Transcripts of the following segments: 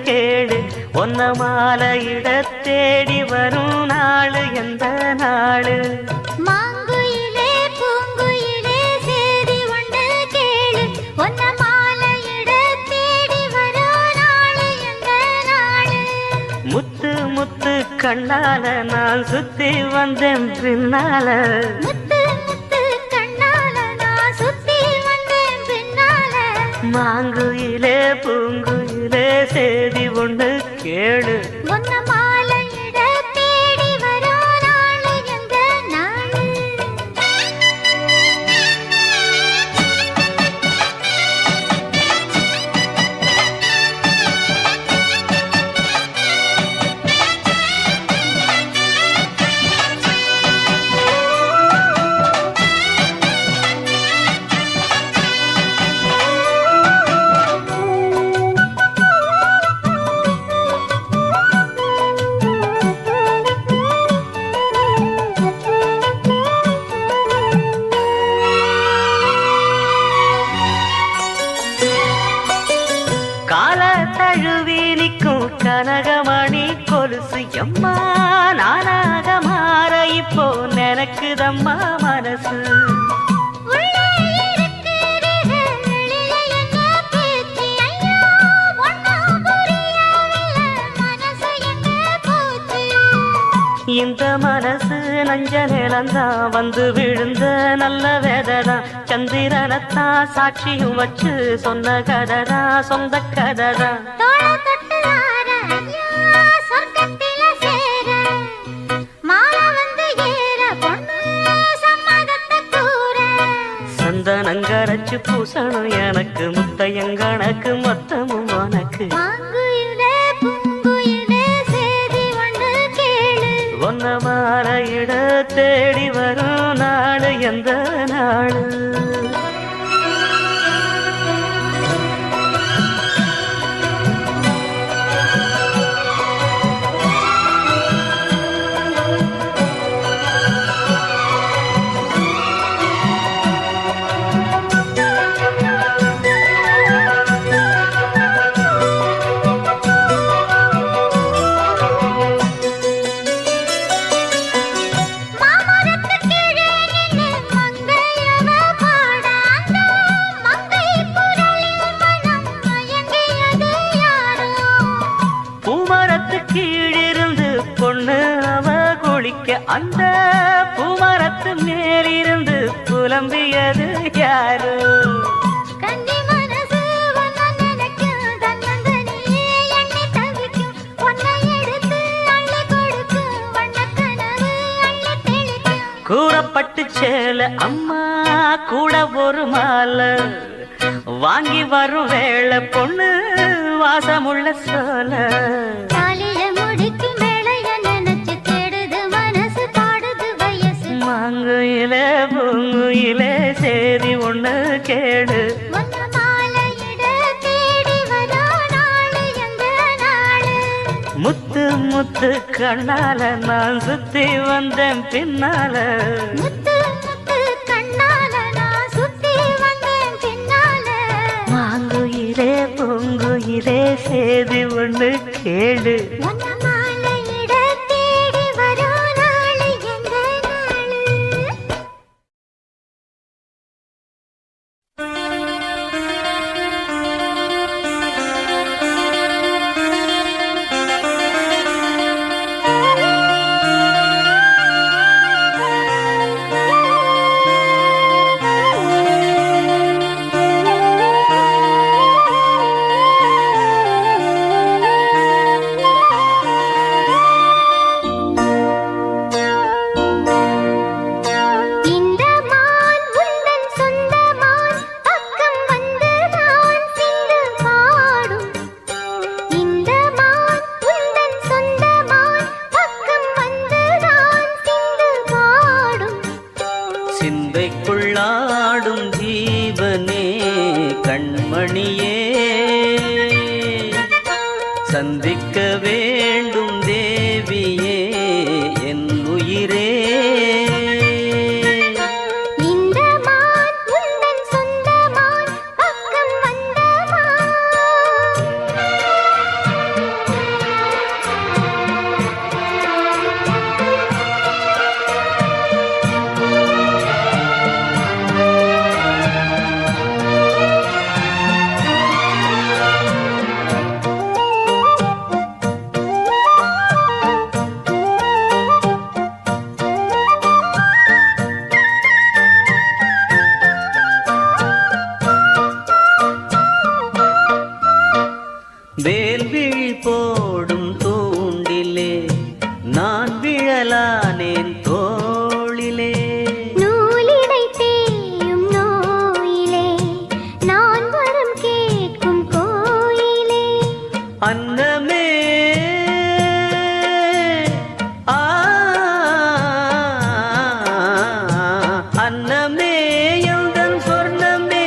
கேடு ஒன்ன மாலையிட தேடி வரும் நாளு எந்த நாளு மாங்குயிலே பூங்குயிலே சேதி ஒன்று கேளு ஒன்ன மாலையிட தேடி வரும் நாளு எந்த நாளு முத்து முத்து கண்ணால நான் சுத்தி வந்தேன் பின்னால முத்து முத்து கண்ணால நான் சுத்தி வந்தேன் பின்னால மாங்குயிலே பூங்குயிலே சேதி ஒன்று கேளு ஒன்ன மாலையிட தேடி வரும் நாளு எந்த நாளு கால தழுவி நிற்கும் கனகமணி கொலுசு எம்மா நானாக மாற இப்போ நினைக்குதம்மா மனசு உள்ளே இருக்கிறது வெளியே என்ன பேச்சு ஐயா ஒண்ணும் புரியவில்லை மனசு எங்க போச்சு இந்த மனசு நஞ்ச நிலந்தான் வந்து விழுந்த நல்ல வேததான் சந்திரனத்தான் சாட்சியும் வச்சு சொன்ன கததான் சொந்த கததான் தோள தொட்டு வார ஐயா சொர்க்கத்தில சேர மாலை வந்து ஏற பொண்ணு சம்மதத்தை கூற சந்தனங்கரைச்சு பூசணும் எனக்கு முத்தையங்கணக்கு மொத்தமும் உனக்கு மாங்குயிலே பூங்குயிலே சேதி ஒன்று கேளு ஒன்ன மாலையிட தேடி வரும் நாடு எந்த நாடு மாமரத்து கீழே நின்னு மங்கையவ பாட அந்த மங்கை குரலில் மனம் மயங்கியது யாரோ பூமரத்து கீழிருந்து பொண்ணு அவ குளிக்க அந்த பூமரத்து மேலிருந்து புலம்பியது யாரு கன்னி மனசு ஒன்ன நினைக்கும் தன்னந்தனியே எண்ணி தவிக்கும் பொன்னை எடுத்து அள்ளி கொடுக்கும் வண்ணக்கனவு அள்ளி தெளிக்கும் கூறப்பட்டு சேல அம்மா கூட ஒரு மாலை வாங்கி வரும் வேளை பொண்ணு வாசமுள்ள சோல தாலிய முடிக்கும் வேளைய நினைச்சு தேடுது மனசு பாடுது வயசு மாங்குயிலே பூங்குயிலே சேதி ஒண்ணு கேடு ஒன்ன மாலையிட தேடி வரா நாளு எந்த நாளு முத்து முத்து கண்ணால நான் சுத்தி வந்தேன் பின்னால முத்து முத்து கண்ணால நான் சுத்தி வந்தேன் பின்னால மாங்குயிலே பூங்குயிலே சேதி ஒண்ணு கேடு ஒன்ன மாலையிட தேடி வரா நாளு எந்த நாளு இந்த மான் உந்தன் சொந்த மான் பக்கம் வந்து நான் சிந்து பாடும் இந்த மான் உந்தன் சொந்த மான் பக்கம் வந்து நான் சிந்து பாடும் சிந்தைக்குள்ளாடும் ஜீவனே கண்மணியே சந்திக்க வேண்டும் தேவியே என் உயிரே இந்த மான் உந்தன் சொந்த மான் பக்கம் வந்த மான் அன்னமே அன்னமே எந்தன் சொர்ணமே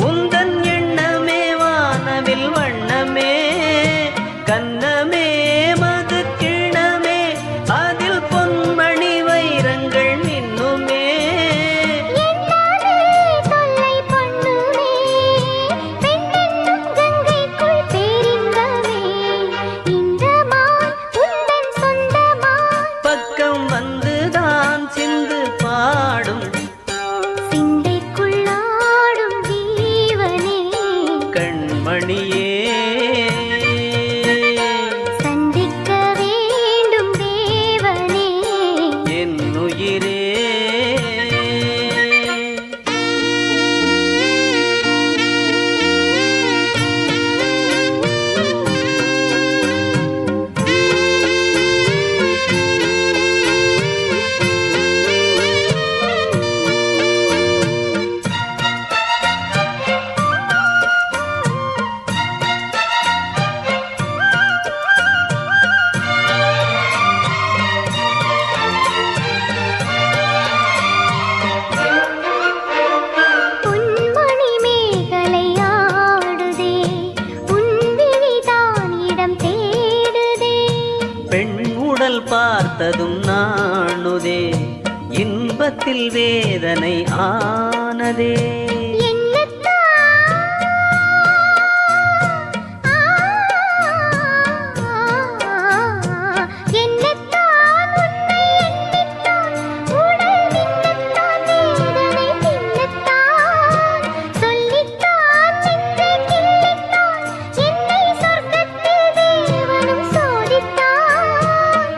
உந்தன் எண்ணமே வானவில் வண்ணமே கண்ணமே மது கிணமே அதில் பொன்மணி வைரங்கள் மின்னுமே தொல்லை பண்ணுமே பெண்ணென்னும் கங்கைக்குள் பேரின்பமே இந்த மான் உந்தன் சொந்தமான் பக்கம் வந்துதான் சிந்து பாடும் சிந்தைக்குள்ளாடும் ஜீவனே கண்மணியே சந்திக்க வேண்டும் தேவனே என் உயிரே பொன்மணி மேகலை ஆடுதே உன் விழிதான் இடம் தேடுதே பெண் உடல் பார்த்ததும் நாணுதே இன்பத்தில் வேதனை ஆனதே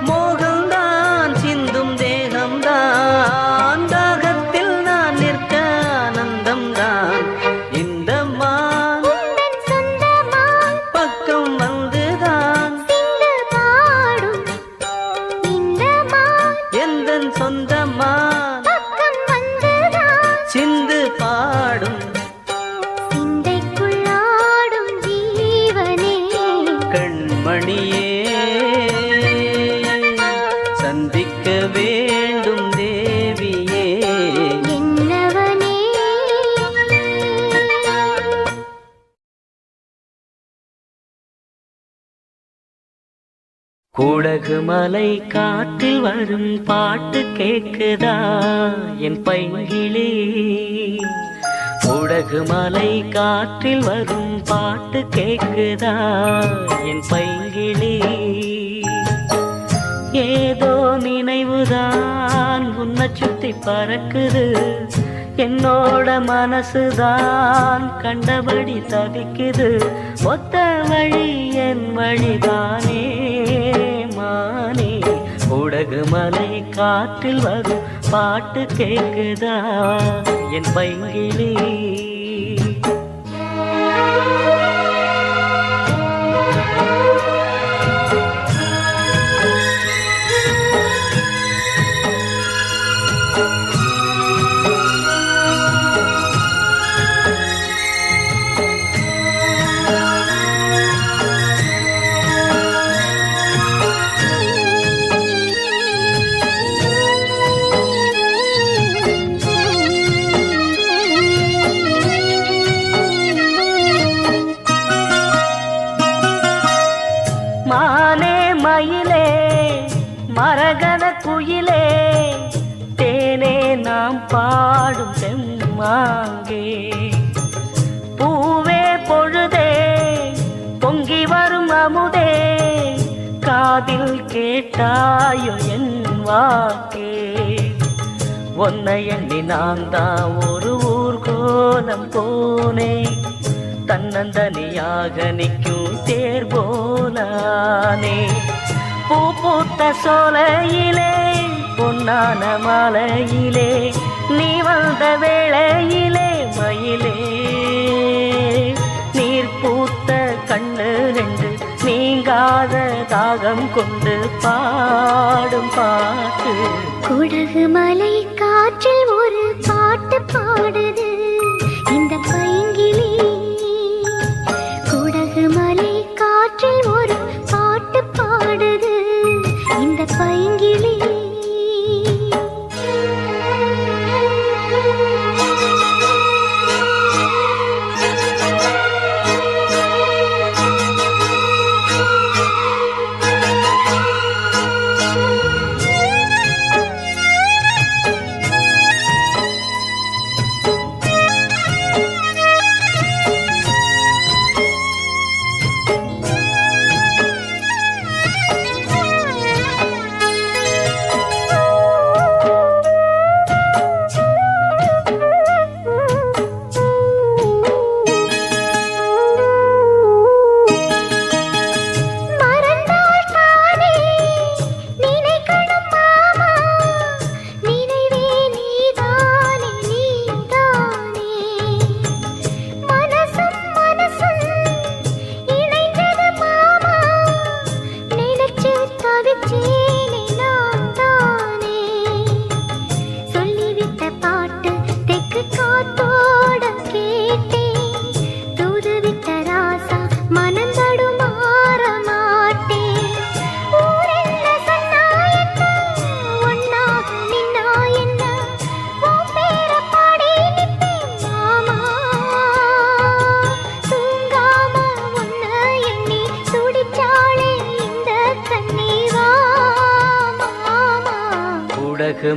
மோகம்தான் சிந்தும் தேகம்தான் தாகத்தில் நான் நிற்க ஆனந்தம்தான் இந்த மான் பக்கம் வந்துதான் எந்தன் சொந்தமான் சிந்து பாடும் கண்மணியே சந்திக்க வேண்டும் தேவியே கூடகு மலை காட்டில் வரும் பாட்டு கேக்குதா என் பைங்கிளி கூடகு மலை காற்றில் வரும் பாட்டு கேக்குதா என் பைங்கிளி ஏதோ நினைவுதான் உன்னை சுத்தி பறக்குது என்னோட மனசுதான் கண்டபடி தவிக்குது ஒத்த வழி என் வழிதானே மானே கூடகு மலை காற்றில் வரும் பாட்டு கேக்குதா என் பைங்கிளி மானே மயிலே மரகத குயிலே தேனே நாம் பாடும் செம்மாங்கே பூவே பொழுதே பொங்கி வரும் அமுதே காதில் கேட்டாயோ என் வாக்கே உன்னை எண்ணி நான் தான் ஒரு ஊர்கோலம் போனேன் தன்னந்தனியாக நிற்கும் தேர் போலானே பூ பூத்த சோலையிலே பொன்னான மாலையிலே நீ வந்த வேளையிலே மயிலே நீர் பூத்த கண்ணு ரெண்டு நீங்காத தாகம் கொண்டு பாடும் பாட்டு குடகு மலை காற்றில் ஒரு பாட்டு பாடுது இந்த பைங்கிளி குடகு மலை காற்றில் ஒரு பைங்கிளி.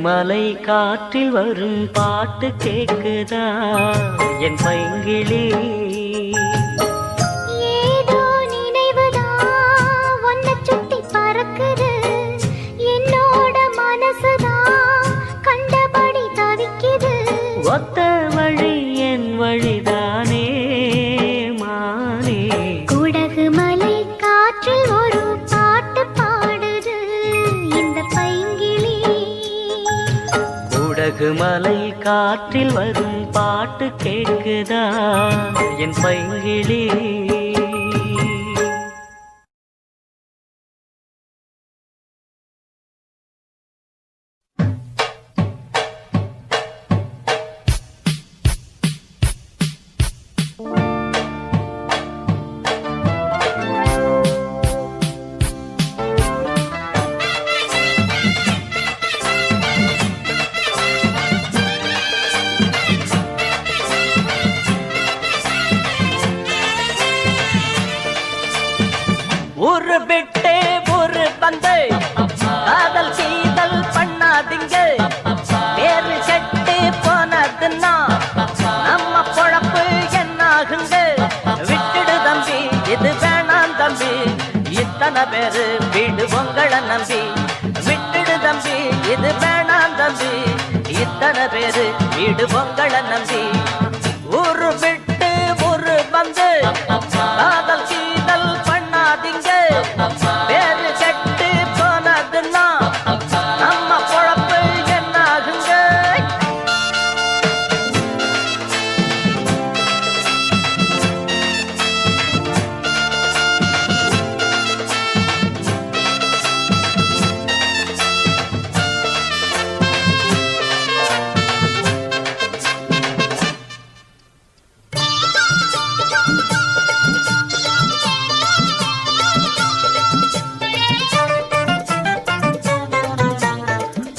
மலை காற்றில் வரும் பாட்டு கேக்குதா என் பைங்கிளி. ஏதோ நினைவுதா ஒன்ன சுத்தி பறக்குது என்னோட மனசுதா கண்டபடி தவிக்குது. ஒத்த வழி என் வழிதானே மானே. குடகு மலை காற்றில் ஒரு பாட்டு பாடுது இந்த பைங்கிளி. குடகு மலை காற்றில் வரும் பாட்டு கேக்குதா என் பைங்கிளி. ஒரு விட்டு ஒரு பந்து காதல் சீதல் பண்ணாதீங்க. பேரு கெட்டு போனதுன்னா நம்ம பொழப்பு என்னாகுங்க. விட்டுடு தம்பி இது வேணாம் தம்பி இத்தனை பேரு வீடு உங்களை நம்பி. விட்டுடு தம்பி இது வேணாம் தம்பி இத்தனை பேரு வீடு உங்களை நம்பி. ஒரு விட்டு ஒரு பந்து காதல் சீதல் பண்ணாதீங்க. பேரு கெட்டு போனதுன்னா நம்ம பொழப்பு என்னாகுங்க.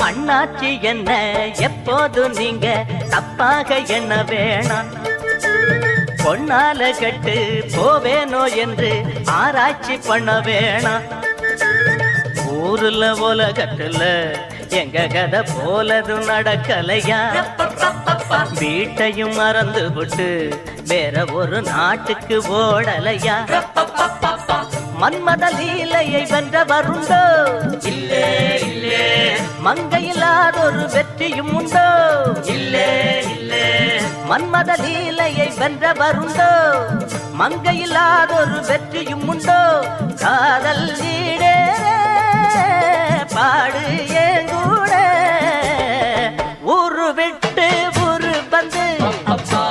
அண்ணாச்சி என்ன எப்போது நீங்க தப்பாக என்ன வேணாம். பொன்னால கட்டு போவேனோ என்று ஆராய்ச்சி பண்ண வேணாம். ஊருல உலகத்துல எங்க கதை போலது நடக்கலையா. வீட்டையும் மறந்து விட்டு வேற ஒரு நாட்டுக்கு ஓடலையா. மன்மத லீலையை வென்றவருண்டோ இல்லே இல்லே. மங்கையில்லாதொரு வெற்றியும் உண்டோ இல்லே இல்லே. மன்மத லீலையை வென்றவருண்டோ மங்கையில்லாதொரு வெற்றியும் உண்டோ. காதல் ஈடே பாடு ஏங்கூட. ஊரு விட்டு ஊரு வந்து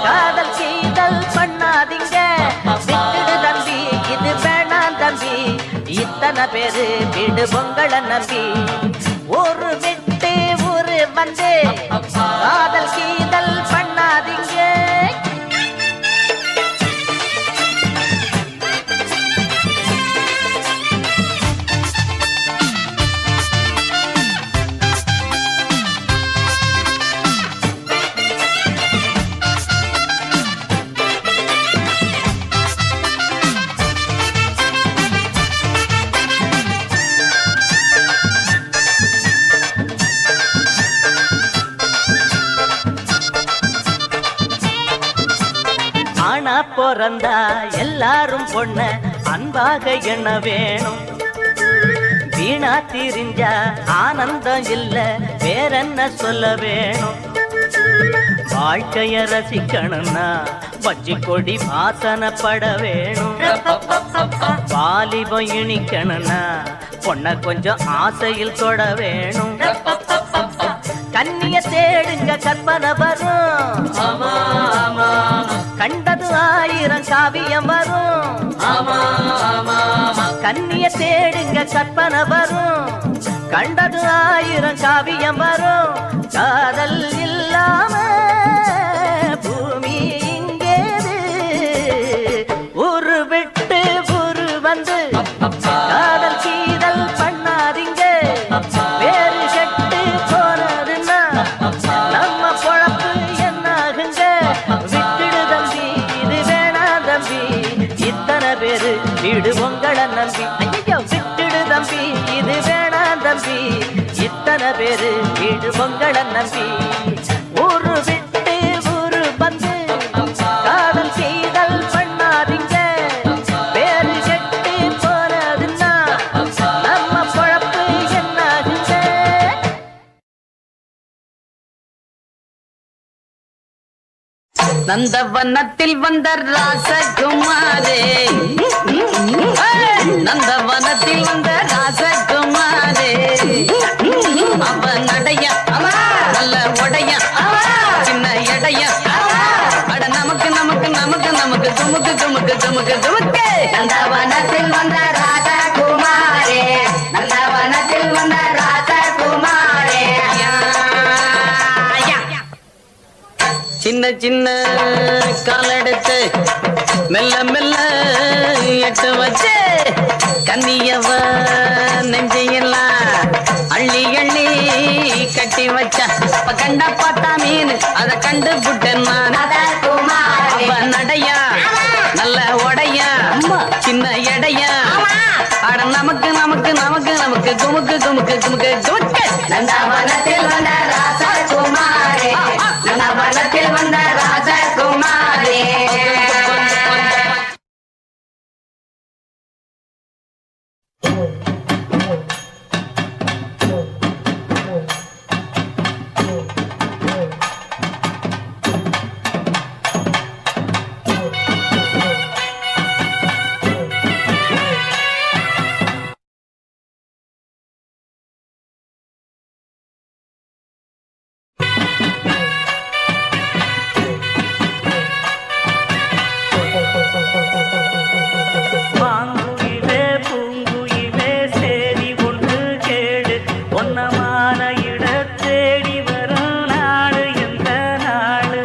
காதல் கீதல் பண்ணாதீங்க. விட்டுடு தம்பி இது வேணாம் தம்பி இத்தனை பேரு வீடு உங்களை நம்பி. ஒரு விட்டு ஊரு வந்து காதல் கீதல் பண்ணாதீங்க. பிறந்தா எல்லாரும் பொண்ண அன்பாக எண்ண வேணும். வீணா திரிஞ்சா ஆனந்தம் இல்ல வேறென்ன சொல்ல வேணும். வாழ்க்கைய ரசிக்கணும்னா வஞ்சி கொடி வாசனப்பட வேணும். வாலிபம் இனிக்கணும்னா பொண்ண கொஞ்சம் ஆசையில் தொட வேணும். கண்ணிய தேடுங்க கற்பனை வரும். கண்டது 1000 காவியம் வரும். கண்ணிய தேடுங்க கற்பனை வரும். கண்டது 1000 காவியம் வரும். காதல் இல்லாம பூமி இங்கேது. ஊரு விட்டு ஊரு வந்து காதல் கீதல் பண்ணாதீங்க. வேறு கெட்டு போனதுன்னா நம்ம பொழப்பு என்னாகுங்க. விட்டுடு தம்பி இது வேணா தம்பி. இத்தனை பேரு வீடு உங்களை நம்பி. ஐயோ விட்டுடு தம்பி இது வேணா தம்பி. இத்தனை பேரு வீடு உங்களை நம்பி. ஊரு விட்டு ஊரு வந்து காதல் செய்தல் பண்ணாதீங்க. பேரு கெட்டு போனதுன்னா நம்ம பொழப்பு என்னாகுங்க. நந்தவனத்தில் வந்த ராசகுமாரே, நந்தவனத்தில் வந்த ராசகுமாரே. அவன் நடைய நல்ல உடைய சின்ன எடைய. அட நமக்கு நமக்கு நமக்கு நமக்கு துமுக்கு துமுக்கு துமுக்கு துமுக்கு. நந்தவனத்தில் வந்த ராசகுமாரே, நந்தவனத்தில் வந்த ராசகுமாரே. சின்ன சின்ன காலெடுத்து மெல்ல மெல்ல எட்டு வச்சு கன்னியவ நெஞ்சையெல்லாம் அள்ளி அள்ளி கட்டி வச்ச. கண்ட பார்த்தா மீன் அத கண்டு புட்டேன் நான். அவ நடையா நல்ல உடையா சின்ன எடையா. அட நமக்கு நமக்கு நமக்கு நமக்கு குமுக்கு குமுக்கு குமுக்கு குமுக்கு. நந்தவனத்தில் வந்த ராசகுமாரே, நந்தவனத்தில் வந்த ராசகுமாரே. மாங்குயிலே பூங்குயிலே சேதி ஒன்று கேடு. பொன்னமான இட தேடி வரும் நாடு எந்த நாடு.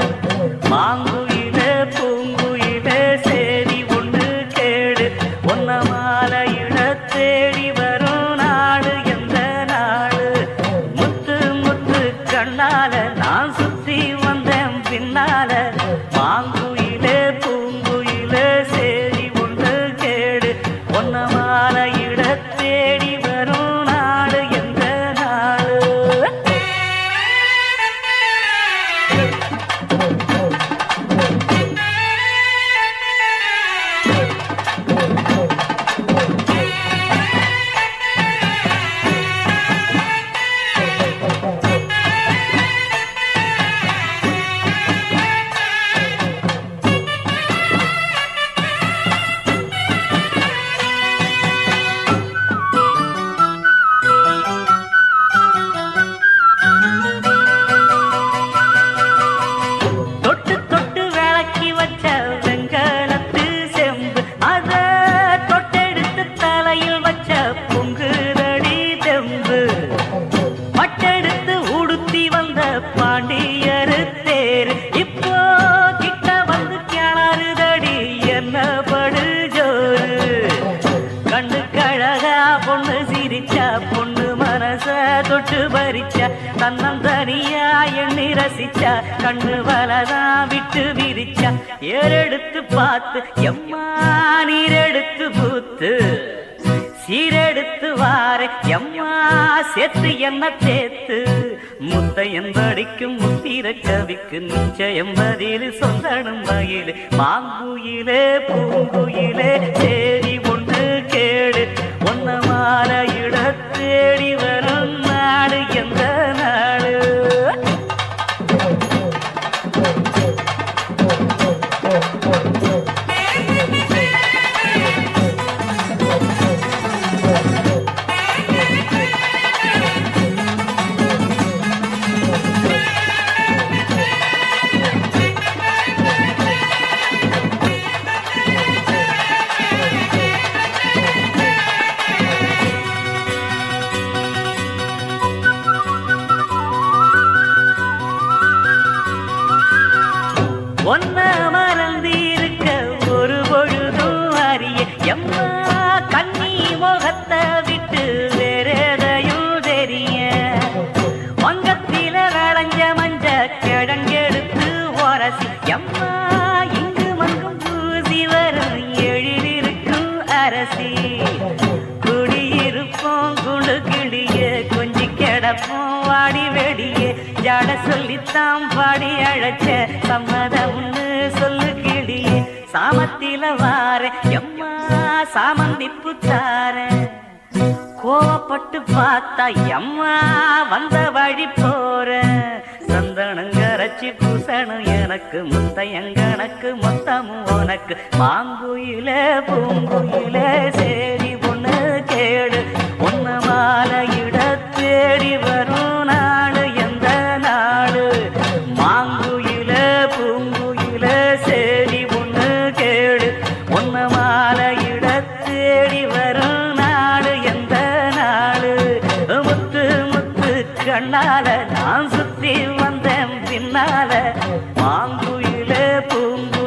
மாங்குயிலே பூங்குயிலே சேதி ஒன்று கேடு. பொன்னமான இட தேடி வரும் நாடு எந்த நாடு. முத்து முத்து கண்ணால நான் சுத்தி வந்தேன் பின்னால. மாங்குயிலே பூங்குயிலே சேதி ஒன்று கேடு. பொன்னமான இட தேடி வரும் நாடு எந்த நாடு. தொட்டு தொட்டு விளக்கி வச்ச வெங்கலத்து செம்பு அத தொட்டெடுத்து தலையில் வச்ச பொங்குதடி தெம்பு. பட்டெடுத்து உடுத்தி வந்த பாண்டியரு தேரு இப்போ கிட்ட வந்து கிணறுதடி என்ன படு ஜோரு. கண்ணு கழகா பொண்ணு சிரிச்சா பொண்ணு மனச தொட்டு பறிச்சா. தன்னந்தனியா எண்ணி ரசிச்சா கண்ணு வலதான் விட்டு விரிச்சா. ஏறெடுத்து பார்த்து எம்மா நீரெடுத்து பூத்து சீரெடுத்து வார எம்மா சேர்த்து என்ன தேத்து முத்தையன் படிக்கும் முத்திர கவிக்கு நிச்சயம் பதில் சொந்தனும் மயிலே மாங்குயிலே பூங்குயிலே தேடி ஒன்று கேடு ஒன்ன மாலையிட தேடி வரும் நாடு எந்த நாடு ஒன்ன மறந்திருக்க ஒரு பொழுதும் அறிய எம்மா கண்ணி முகத்தை விட்டு வேறேதையும் தெரிய வங்கத்தில விளைஞ்ச மஞ்ச கிழங்கெடுத்து உரசி எம்மா இங்கு மங்கும் பூசி வரும் எழிலிருக்கும் அரசி குடியிருப்போம் குழு கிளிய கொஞ்சி கிடப்போம் வாடி வெடியே ஜட சொல்லித்தான் பாடி அழைச்ச சம்மதம்னு சொல்லு கிளியே சாமத்தில வார எம்மா சாமந்திப்பு தார கோவப்பட்டு பார்த்தா எம்மா வந்த வழி போற சந்தனங்கரைச்சி பூசணும் எனக்கு முத்தையங்கணக்கு மொத்தமும் உனக்கு மாங்குயிலே பூங்குயிலே சேரி ஒண்ணு கேடு ஒன்னு மாலையிட தேடி வரும் நாடு எந்த நாடு மாங்குயிலே பூங்குயிலே சேரி ஒண்ணு கேடு ஒன்னு மாலையிட தேடி வரும் நாடு எந்த நாடு முத்து முத்து கண்ணால நான் சுத்தி வந்தேன் பின்னால மாங்குயிலே பூங்கு